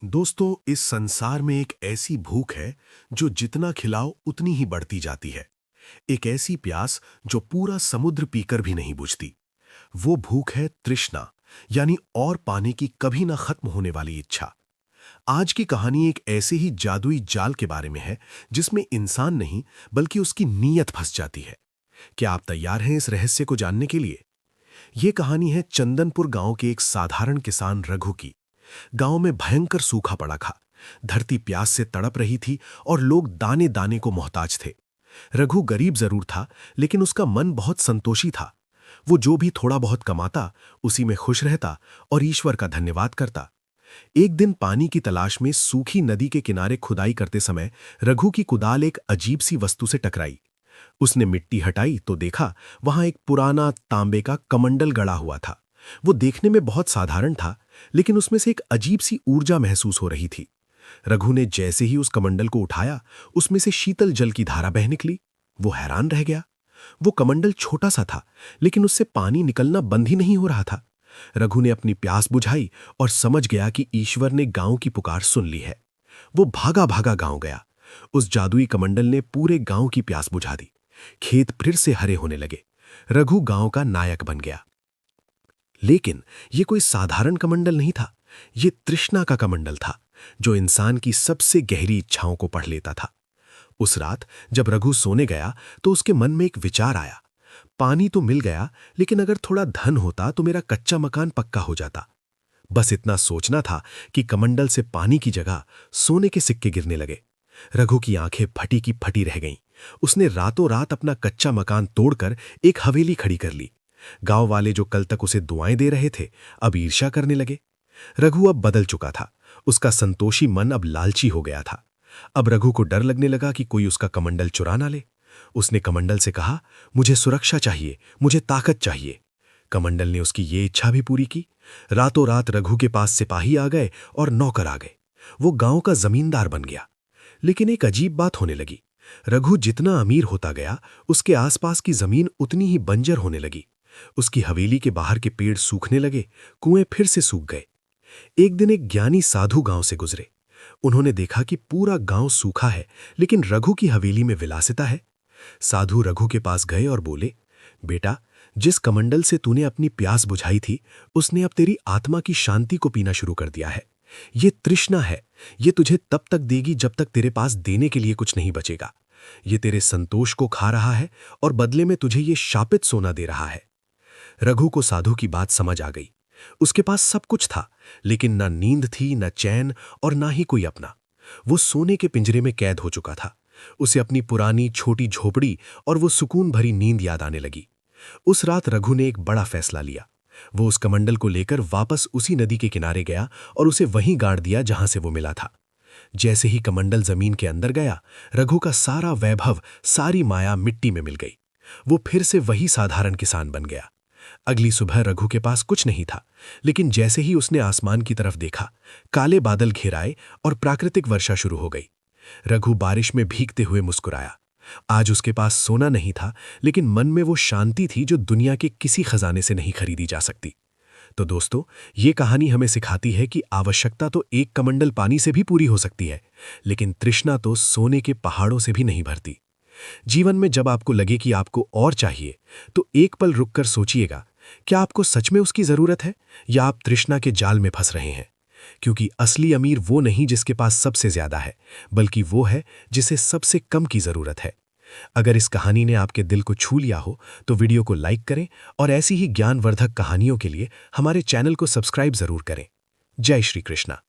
दोस्तों, इस संसार में एक ऐसी भूख है जो जितना खिलाओ उतनी ही बढ़ती जाती है। एक ऐसी प्यास जो पूरा समुद्र पीकर भी नहीं बुझती। वो भूख है तृष्णा, यानी और पाने की कभी ना खत्म होने वाली इच्छा। आज की कहानी एक ऐसे ही जादुई जाल के बारे में है जिसमें इंसान नहीं बल्कि उसकी नीयत फंस जाती है। क्या आप तैयार हैं इस रहस्य को जानने के लिए? ये कहानी है चंदनपुर गांव के एक साधारण किसान रघु की। गांव में भयंकर सूखा पड़ा था। धरती प्यास से तड़प रही थी और लोग दाने दाने को मोहताज थे। रघु गरीब जरूर था, लेकिन उसका मन बहुत संतोषी था। वो जो भी थोड़ा बहुत कमाता उसी में खुश रहता और ईश्वर का धन्यवाद करता। एक दिन पानी की तलाश में सूखी नदी के किनारे खुदाई करते समय रघु की कुदाल एक अजीब सी वस्तु से टकराई। उसने मिट्टी हटाई तो देखा वहां एक पुराना तांबे का कमंडल गड़ा हुआ था। वो देखने में बहुत साधारण था, लेकिन उसमें से एक अजीब सी ऊर्जा महसूस हो रही थी। रघु ने जैसे ही उस कमंडल को उठाया, उसमें से शीतल जल की धारा बह निकली। वो हैरान रह गया। वो कमंडल छोटा सा था, लेकिन उससे पानी निकलना बंद ही नहीं हो रहा था। रघु ने अपनी प्यास बुझाई और समझ गया कि ईश्वर ने गांव की पुकार सुन ली है। वो भागा भागा गांव गया। उस जादुई कमंडल ने पूरे गांव की प्यास बुझा दी। खेत फिर से हरे होने लगे। रघु गांव का नायक बन गया। लेकिन यह कोई साधारण कमंडल नहीं था। यह तृष्णा का कमंडल था, जो इंसान की सबसे गहरी इच्छाओं को पढ़ लेता था। उस रात जब रघु सोने गया तो उसके मन में एक विचार आया। पानी तो मिल गया, लेकिन अगर थोड़ा धन होता तो मेरा कच्चा मकान पक्का हो जाता। बस इतना सोचना था कि कमंडल से पानी की जगह सोने के सिक्के गिरने लगे। रघु की आंखें फटी की फटी रह गईं। उसने रातों रात अपना कच्चा मकान तोड़कर एक हवेली खड़ी कर ली। गांव वाले जो कल तक उसे दुआएं दे रहे थे, अब ईर्ष्या करने लगे। रघु अब बदल चुका था। उसका संतोषी मन अब लालची हो गया था। अब रघु को डर लगने लगा कि कोई उसका कमंडल चुरा ना ले। उसने कमंडल से कहा, मुझे सुरक्षा चाहिए, मुझे ताकत चाहिए। कमंडल ने उसकी ये इच्छा भी पूरी की। रातों रात रघु के पास सिपाही आ गए और नौकर आ गए। वो गांव का जमींदार बन गया। लेकिन एक अजीब बात होने लगी। रघु जितना अमीर होता गया, उसके आसपास की जमीन उतनी ही बंजर होने लगी। उसकी हवेली के बाहर के पेड़ सूखने लगे, कुएं फिर से सूख गए। एक दिन एक ज्ञानी साधु गांव से गुजरे। उन्होंने देखा कि पूरा गांव सूखा है, लेकिन रघु की हवेली में विलासिता है। साधु रघु के पास गए और बोले, बेटा, जिस कमंडल से तूने अपनी प्यास बुझाई थी, उसने अब तेरी आत्मा की शांति को पीना शुरू कर दिया है। ये तृष्णा है। ये तुझे तब तक देगी जब तक तेरे पास देने के लिए कुछ नहीं बचेगा। ये तेरे संतोष को खा रहा है और बदले में तुझे ये शापित सोना दे रहा है। रघु को साधु की बात समझ आ गई। उसके पास सब कुछ था, लेकिन ना नींद थी, ना चैन और ना ही कोई अपना। वो सोने के पिंजरे में कैद हो चुका था। उसे अपनी पुरानी छोटी झोपड़ी और वो सुकून भरी नींद याद आने लगी। उस रात रघु ने एक बड़ा फैसला लिया। वो उस कमंडल को लेकर वापस उसी नदी के किनारे गया और उसे वहीं गाड़ दिया जहां से वो मिला था। जैसे ही कमंडल जमीन के अंदर गया, रघु का सारा वैभव, सारी माया मिट्टी में मिल गई। वो फिर से वही साधारण किसान बन गया। अगली सुबह रघु के पास कुछ नहीं था, लेकिन जैसे ही उसने आसमान की तरफ देखा, काले बादल घिर आए और प्राकृतिक वर्षा शुरू हो गई। रघु बारिश में भीगते हुए मुस्कुराया। आज उसके पास सोना नहीं था, लेकिन मन में वो शांति थी जो दुनिया के किसी खजाने से नहीं खरीदी जा सकती। तो दोस्तों, ये कहानी हमें सिखाती है कि आवश्यकता तो एक कमंडल पानी से भी पूरी हो सकती है, लेकिन तृष्णा तो सोने के पहाड़ों से भी नहीं भरती। जीवन में जब आपको लगे कि आपको और चाहिए, तो एक पल रुककर सोचिएगा, क्या आपको सच में उसकी जरूरत है, या आप तृष्णा के जाल में फंस रहे हैं? क्योंकि असली अमीर वो नहीं जिसके पास सबसे ज्यादा है, बल्कि वो है जिसे सबसे कम की जरूरत है। अगर इस कहानी ने आपके दिल को छू लिया हो, तो वीडियो को लाइक करें और ऐसी ही ज्ञानवर्धक कहानियों के लिए हमारे चैनल को सब्सक्राइब जरूर करें। जय श्री कृष्णा।